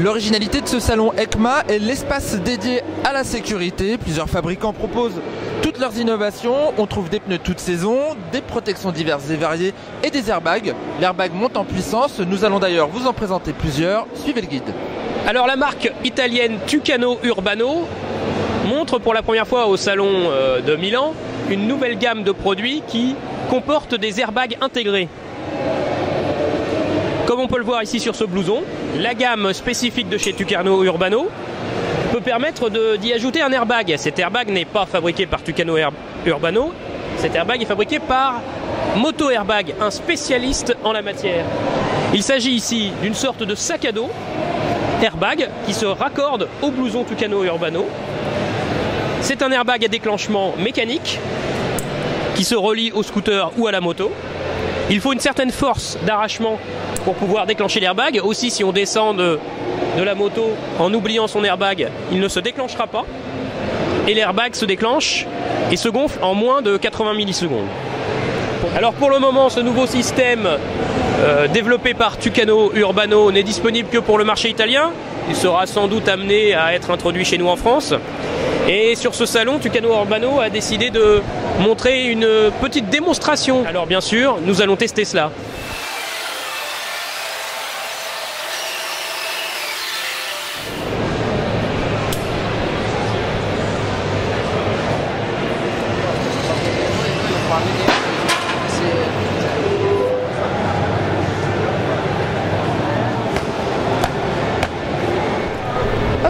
L'originalité de ce salon EICMA est l'espace dédié à la sécurité. Plusieurs fabricants proposent toutes leurs innovations. On trouve des pneus toute saison, des protections diverses et variées et des airbags. L'airbag monte en puissance. Nous allons d'ailleurs vous en présenter plusieurs. Suivez le guide. Alors la marque italienne Tucano Urbano montre pour la première fois au salon de Milan une nouvelle gamme de produits qui comporte des airbags intégrés. Comme on peut le voir ici sur ce blouson, la gamme spécifique de chez Tucano Urbano peut permettre d'y ajouter un airbag. Cet airbag n'est pas fabriqué par Tucano Urbano, cet airbag est fabriqué par Moto Airbag, un spécialiste en la matière. Il s'agit ici d'une sorte de sac à dos airbag qui se raccorde au blouson Tucano Urbano. C'est un airbag à déclenchement mécanique qui se relie au scooter ou à la moto. Il faut une certaine force d'arrachement pour pouvoir déclencher l'airbag. Aussi, si on descend de la moto en oubliant son airbag, il ne se déclenchera pas. Et l'airbag se déclenche et se gonfle en moins de 80 millisecondes. Alors pour le moment, ce nouveau système développé par Tucano Urbano n'est disponible que pour le marché italien. Il sera sans doute amené à être introduit chez nous en France. Et sur ce salon, Tucano Urbano a décidé de montrer une petite démonstration. Alors bien sûr, nous allons tester cela.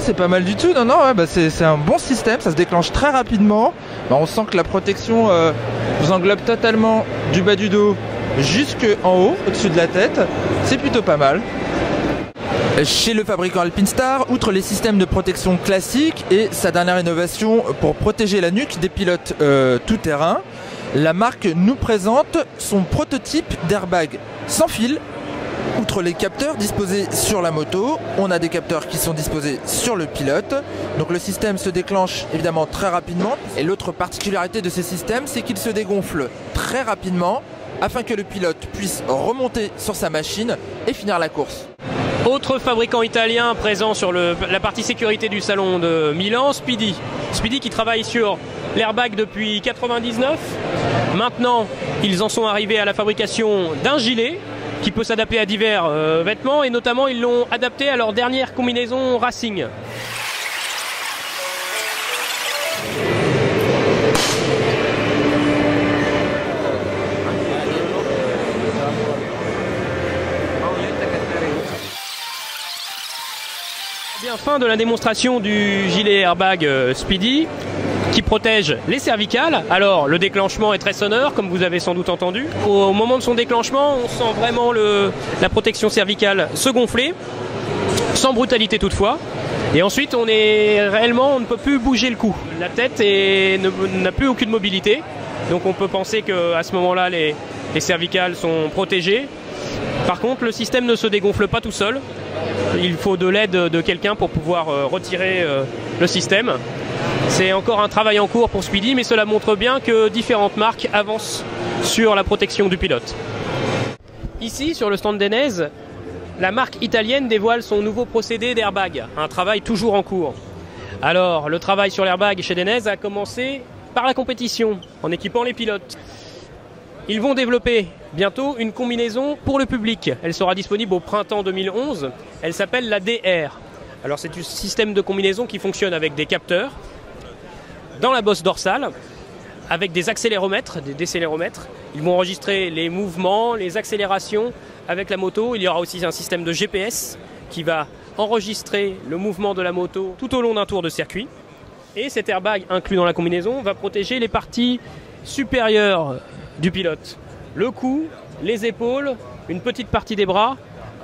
C'est pas mal du tout, non, c'est un bon système, ça se déclenche très rapidement. On sent que la protection vous englobe totalement du bas du dos jusqu'en haut, au-dessus de la tête. C'est plutôt pas mal. Chez le fabricant Alpinestar, outre les systèmes de protection classiques et sa dernière innovation pour protéger la nuque des pilotes tout-terrain, la marque nous présente son prototype d'airbag sans fil. Outre les capteurs disposés sur la moto, on a des capteurs qui sont disposés sur le pilote. Donc le système se déclenche évidemment très rapidement. Et l'autre particularité de ces systèmes, c'est qu'ils se dégonflent très rapidement afin que le pilote puisse remonter sur sa machine et finir la course. Autre fabricant italien présent sur la partie sécurité du salon de Milan, Speedy. Speedy qui travaille sur l'airbag depuis 1999. Maintenant, ils en sont arrivés à la fabrication d'un gilet qui peut s'adapter à divers vêtements et notamment ils l'ont adapté à leur dernière combinaison Racing. Bien, fin de la démonstration du gilet airbag Speedy qui protège les cervicales. Alors le déclenchement est très sonore comme vous avez sans doute entendu. Au moment de son déclenchement, on sent vraiment la protection cervicale se gonfler, sans brutalité toutefois. Et ensuite on ne peut plus bouger le cou. La tête n'a plus aucune mobilité. Donc on peut penser qu'à ce moment-là les cervicales sont protégées. Par contre le système ne se dégonfle pas tout seul. Il faut de l'aide de quelqu'un pour pouvoir retirer le système. C'est encore un travail en cours pour Speedy, mais cela montre bien que différentes marques avancent sur la protection du pilote. Ici, sur le stand d'Enez, la marque italienne dévoile son nouveau procédé d'airbag, un travail toujours en cours. Alors, le travail sur l'airbag chez Enez a commencé par la compétition, en équipant les pilotes. Ils vont développer bientôt une combinaison pour le public. Elle sera disponible au printemps 2011. Elle s'appelle la DR. Alors, c'est un système de combinaison qui fonctionne avec des capteurs dans la bosse dorsale, avec des accéléromètres, des décéléromètres. Ils vont enregistrer les mouvements, les accélérations avec la moto. Il y aura aussi un système de GPS qui va enregistrer le mouvement de la moto tout au long d'un tour de circuit. Et cet airbag inclus dans la combinaison va protéger les parties supérieures du pilote. Le cou, les épaules, une petite partie des bras,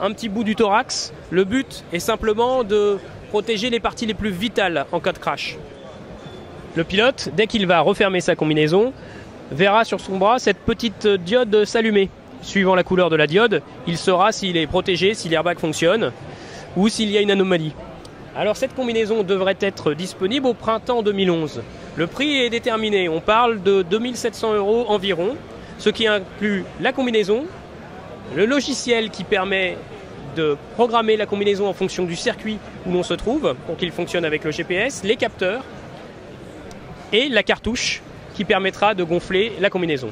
un petit bout du thorax. Le but est simplement de protéger les parties les plus vitales en cas de crash. Le pilote, dès qu'il va refermer sa combinaison, verra sur son bras cette petite diode s'allumer. Suivant la couleur de la diode, il saura s'il est protégé, si l'airbag fonctionne ou s'il y a une anomalie. Alors cette combinaison devrait être disponible au printemps 2011. Le prix est déterminé, on parle de 2700 € environ, ce qui inclut la combinaison, le logiciel qui permet de programmer la combinaison en fonction du circuit où l'on se trouve, donc il fonctionne avec le GPS, les capteurs et la cartouche qui permettra de gonfler la combinaison.